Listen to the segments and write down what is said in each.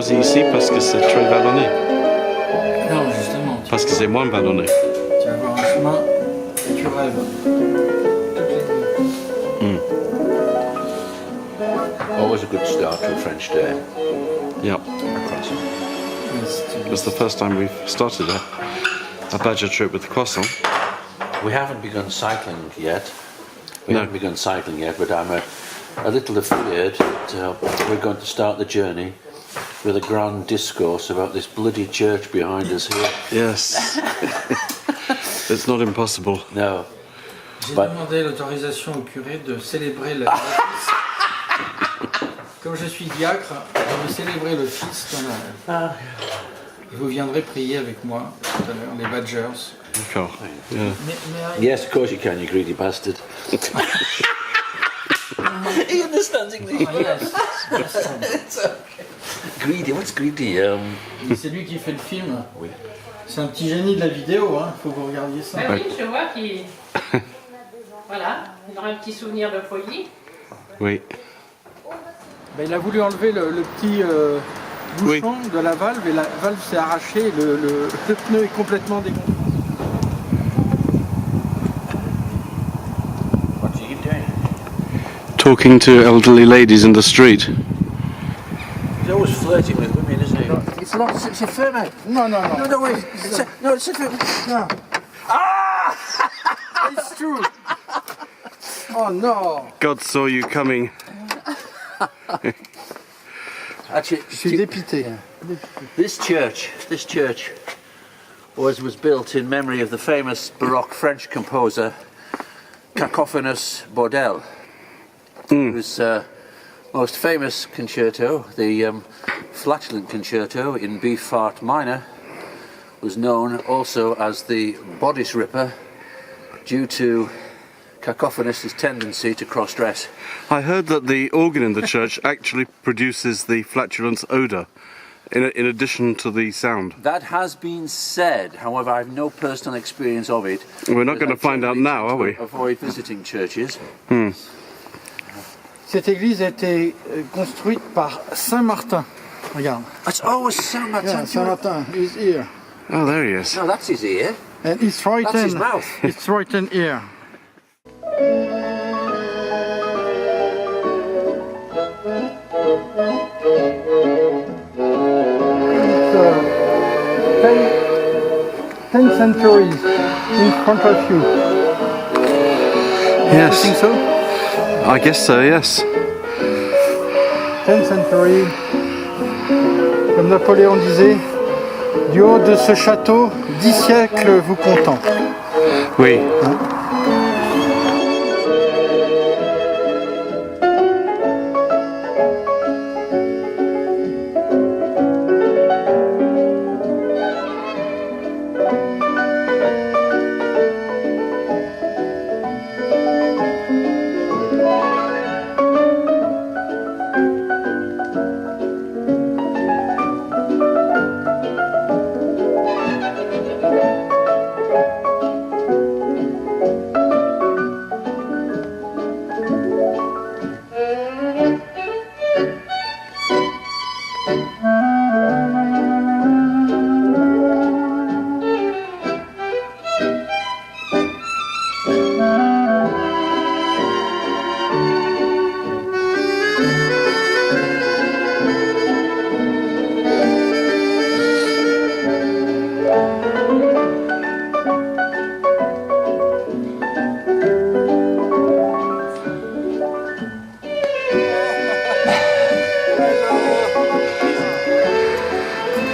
choisi ici parce que c'est très vallonné. Non, justement. Parce que c'est moins vallonné. Tu vas voir un chemin et tu rêves. Always a good start to a French day. Yeah. Croissant. It's the first time we've started a badger trip with croissant. We haven't begun cycling yet. No. But I'm a little afraid that we're going to start the journey with a grand discourse about this bloody church behind us here. Yes. It's not impossible. No. J'ai demandé l'autorisation au curé de célébrer la messe. Comme je suis diacre, je vais célébrer le Fils dans la... Et vous viendrez prier avec moi tout à l'heure, les Badgers. D'accord. Yeah. Yes, of course you can, you greedy bastard. He understands English. Ah, yes. It's okay. Greedy, what's greedy? C'est lui qui fait le film. Oui. C'est un petit génie de la vidéo, hein. Faut que vous regardiez ça. Oui, je vois qu'il... Voilà, il aura un petit souvenir de foyer. Oui. Ben, il a voulu enlever le petit bouchon de la valve et la valve s'est arrachée, le pneu est complètement dégonflé. What are you doing? Talking to elderly ladies in the street. He's always flirting with women, isn't he? It's not, c'est fermé. Non, non, non. No, wait. It's fermé. Non. Ah! It's true. Oh no. God saw you coming. Actually, Je suis dépité. this church was built in memory of the famous Baroque French composer Cacophonous Bordel, whose most famous concerto, the Flatulent Concerto in B flat minor, was known also as the Bodice Ripper due to Cacophonous' tendency to cross-dress. I heard that the organ in the church actually produces the flatulence odour in addition to the sound. That has been said, however I have no personal experience of it. We're not going to find out now, are we? Avoid visiting churches. Cette église a été construite par Saint Martin. Regarde. That's always Saint Martin. Yeah, Saint Martin is here. Oh, there he is. No, that's his ear. And it's right That's his mouth. It's right in here. It's 10 centuries in front of you. Yes. You think so? I guess so, yes. 10 centuries. Comme Napoléon disait, du haut de ce château, 10 siècles vous contemplent. Oui.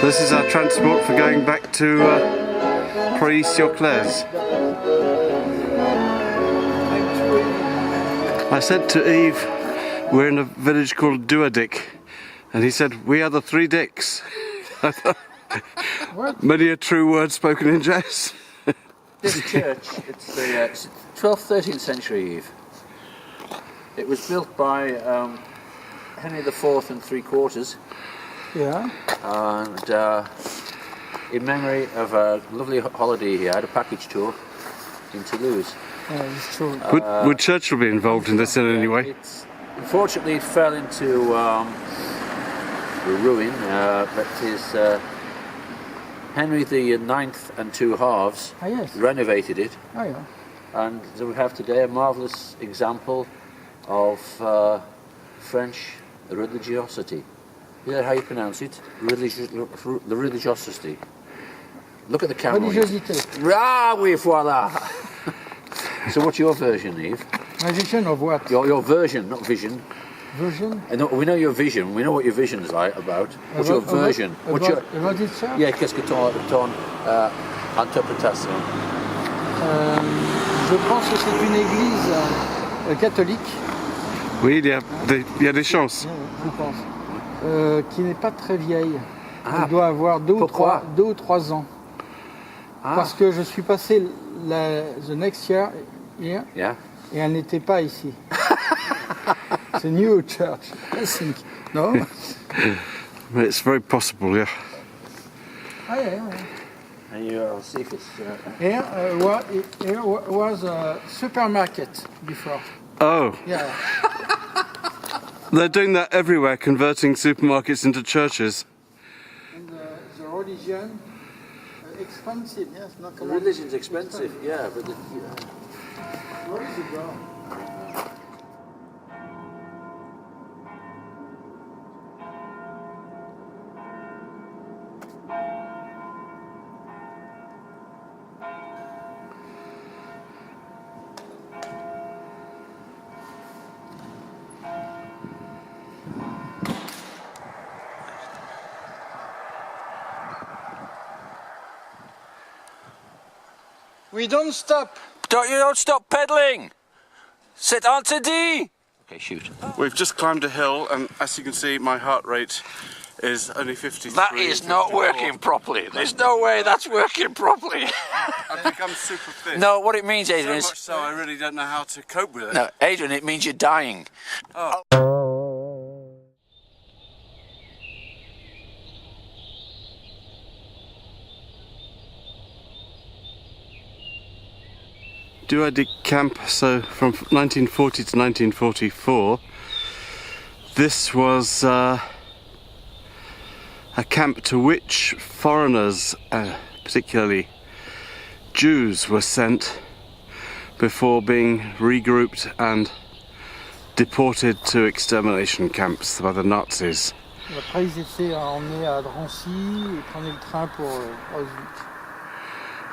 This is our transport for going back to Prix-sur-Claise. I said to Yves, we're in a village called Douadic, and he said, we are the three dicks. Many a true word spoken in jest. This church, it's the 12th, 13th century Eve. It was built by Henry IV and 3/4. Yeah. And in memory of a lovely holiday he had, a package tour in Toulouse. It's true. Would Churchill be involved in this in any way? Unfortunately, it fell into ruin, but is Henry the Ninth and two halves Ah, yes. renovated it, Ah, yeah. and so we have today a marvellous example of French religiosity. Is that how you pronounce it? The religiosity. Look at the camera. Religiosité. Ah, oui, voilà. So what's your version, Eve? My vision of what? Your version, not vision. Version? We know your vision. We know what your vision is like about. What's your version? What's your... About this church? Yeah, qu'est-ce que ton interprétation? Je pense que c'est une église catholique. Oui, il y a des chances. Je pense. Qui n'est pas très vieille. Ah. Elle doit avoir 2 ou 3 ans. Ah. Parce que je suis passé the next year here, Yeah. et elle n'était pas ici. C'est new church, I think. No? It's very possible, yeah. Ah, yeah, yeah. And you'll see if it's... Here was a supermarket before. Oh, Yeah. they're doing that everywhere, converting supermarkets into churches. And the religion expensive, yes. Not The religion's expensive, yeah, but... Where is it going? We don't stop. Don't stop pedaling! C'est interdit! Okay, shoot. We've just climbed a hill, and as you can see, my heart rate is only 53. That is not 54. working properly. There's no way that's working properly. I've become super fit. No, what it means, So Adrian, much is... so I really don't know how to cope with it. No, Adrian, it means you're dying. Oh. Duadig camp, so from 1940 to 1944, this was a camp to which foreigners, particularly Jews, were sent before being regrouped and deported to extermination camps by the Nazis. Après, ils étaient emmenés à Drancy et prenaient le train pour Auschwitz.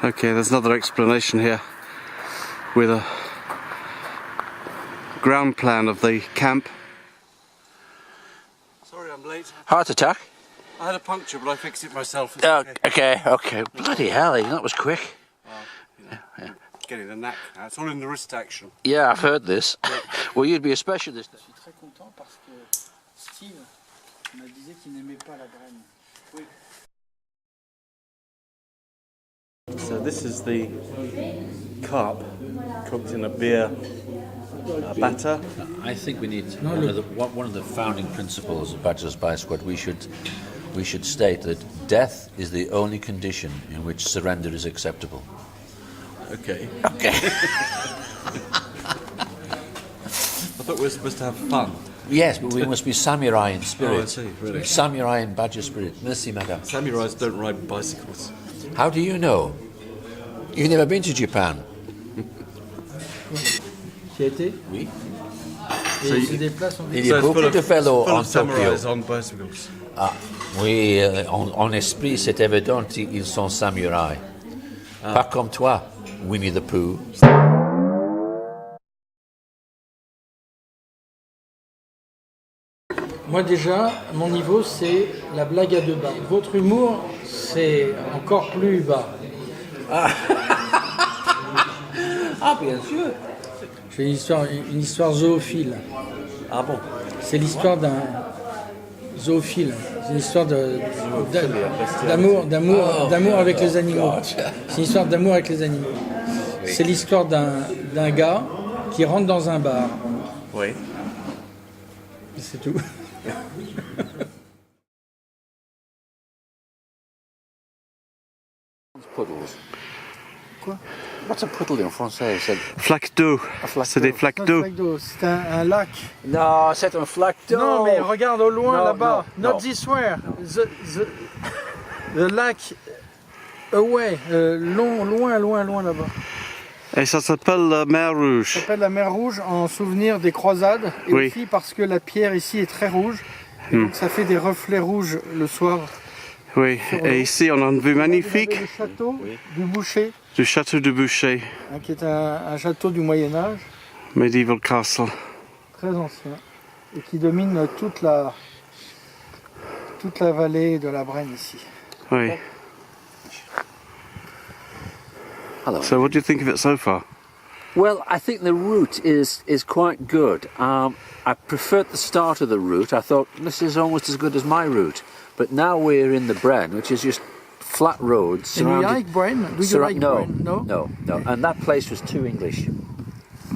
Okay, there's another explanation here with a ground plan of the camp. Sorry I'm late. Heart attack? I had a puncture, but I fixed it myself. It's Oh, okay. Bloody hell, that was quick. Getting the knack now. It's all in the wrist action. Yeah, I've heard this. Well, you'd be a specialist. Je suis très content parce que Steve me disait qu'il n'aimait pas la Brenne. So this is the carp cooked in a beer batter. I think we need one of the founding principles of Bachelor's Spy Squad. We should state that death is the only condition in which surrender is acceptable. Okay. Okay. I thought we were supposed to have fun. Yes, but we must be samurai in spirit. Oh, I see, really. Samurai in badger spirit. Merci, madame. Samurais don't ride bicycles. How do you know? You've never been to Japan? Tu y as été? Oui. Et So il se déplace en Il y a beaucoup de fellows en Tokyo. samurais on bicycles. Ah, oui, en esprit, c'est évident, ils sont samouraïs. Pas comme toi, Winnie the Pooh. Moi déjà, mon niveau c'est la blague à 2 bas. Votre humour c'est encore plus bas. Ah, bien sûr. J'ai une histoire zoophile. Ah bon? C'est l'histoire d'un zoophile. C'est une histoire d'amour avec les animaux. C'est une histoire d'amour avec les animaux. C'est l'histoire d'un gars qui rentre dans un bar. Oui. C'est tout. Puddles. quoi? What's a puddle en français? Flaque d'eau. C'est des flaques Non, d'eau. flaque d'eau, c'est un lac. Non, c'est un flaque d'eau. Non, mais regarde au loin No, là-bas. no, Not no. this way. The lac away. Loin là-bas. Et ça s'appelle la mer Ça Rouge. s'appelle la mer Rouge en souvenir des croisades. Et Oui. aussi parce que la pierre ici est très rouge. Et donc ça fait des reflets rouges le soir. Oui, et ici on a une vue magnifique Le château du Boucher, du château de Beaugency, hein, qui est un château du Moyen-Âge, medieval castle. très ancien, et qui domine toute la vallée de la Brenne ici. Oui. Hello. So what do you think of it so far? Well, I think the route is quite good. I preferred the start of the route. I thought this is almost as good as my route. But now we're in the Brenne, which is just flat roads. And you surrounded- like Brenne? Do you surra- like no, Brenne? No? no. And that place was too English,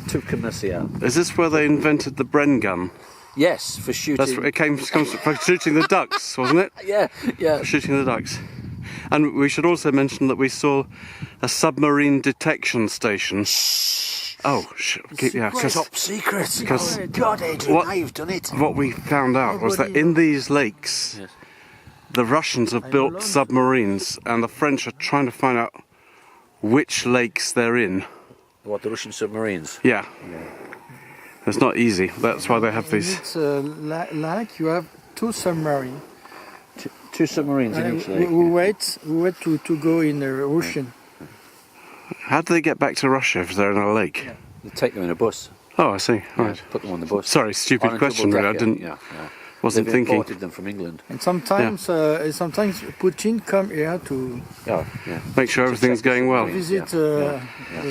too commercial. Is this where they invented the Bren gun? Yes, for shooting. That's where it comes from shooting the ducks, wasn't it? Yeah. Shooting the ducks. And we should also mention that we saw a submarine detection station. Oh, Top secret. because- Oh, God, Adrian, what- now you've done it. what we found out was that in these lakes, Yes. the Russians have built submarines, and the French are trying to find out which lakes they're in. What, the Russian submarines? Yeah. It's not easy. That's why they have In these. its lac, you have two submarines. Two submarines in each lake. We wait to go in the ocean. How do they get back to Russia if they're in a lake? You take them in a bus. Oh, I see. Right. Put them on the bus. Sorry, On stupid a question. Really. I double-decker, didn't. Yeah. Wasn't They've thinking. imported them from England. And sometimes Putin come here to Oh, yeah. Make sure everything's going well. visit the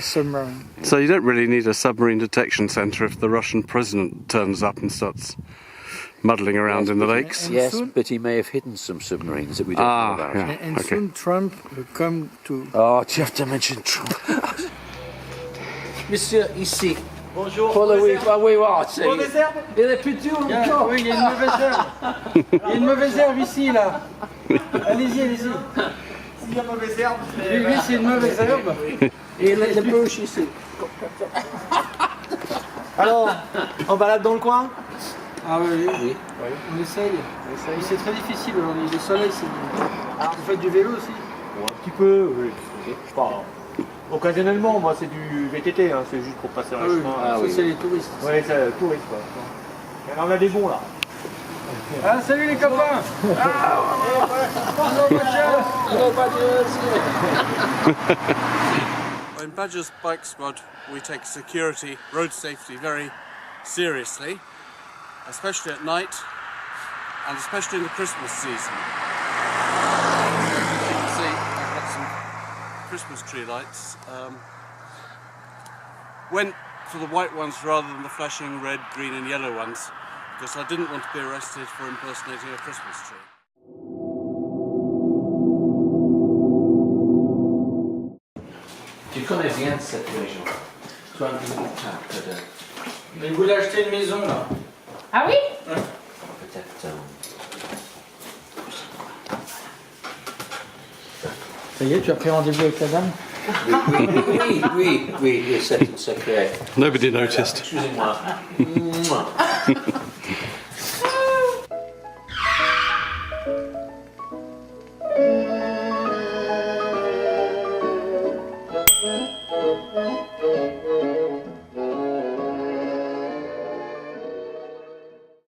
submarine. So you don't really need a submarine detection centre if the Russian president turns up and starts muddling around in the lakes. And Yes, soon- but he may have hidden some submarines that we don't know Ah, about. yeah. And Okay. soon Trump will come to. Oh, do you have to mention Trump? Monsieur, ici. Bonjour. Pour le oui, ah, oui, c'est... Mauvaise herbe. Il est plus dur Oui, il y a une mauvaise herbe. Il y a une mauvaise herbe ici, là. Allez-y. S'il y a mauvaise herbe, Oui, c'est une mauvaise herbe. Et le bouche ici. alors, on balade dans le coin. Ah oui. On essaye. Mais c'est très difficile aujourd'hui. Le soleil, c'est. Vous faites du vélo aussi? Un petit peu, oui. Enfin, occasionnellement, moi c'est du VTT, hein, c'est juste pour passer un chemin. Ah Ça, oui. c'est les touristes. Ouais, c'est touriste quoi. Il y en a des bons là. Ah, salut les copains! In Badger's Bike Squad, we take security, road safety very seriously, especially at night and especially in the Christmas season. You can see I've got some Christmas tree lights. Went for the white ones rather than the flashing red, green and yellow ones because I didn't want to be arrested for impersonating a Christmas tree. Tu connais bien cette région. Tu as vu le cap Mais vous voulez acheter une maison là? Ah oui? peut-être... Ça y est, tu as pris rendez-vous avec la dame? Oui, c'est secret. Nobody noticed. Excusez-moi.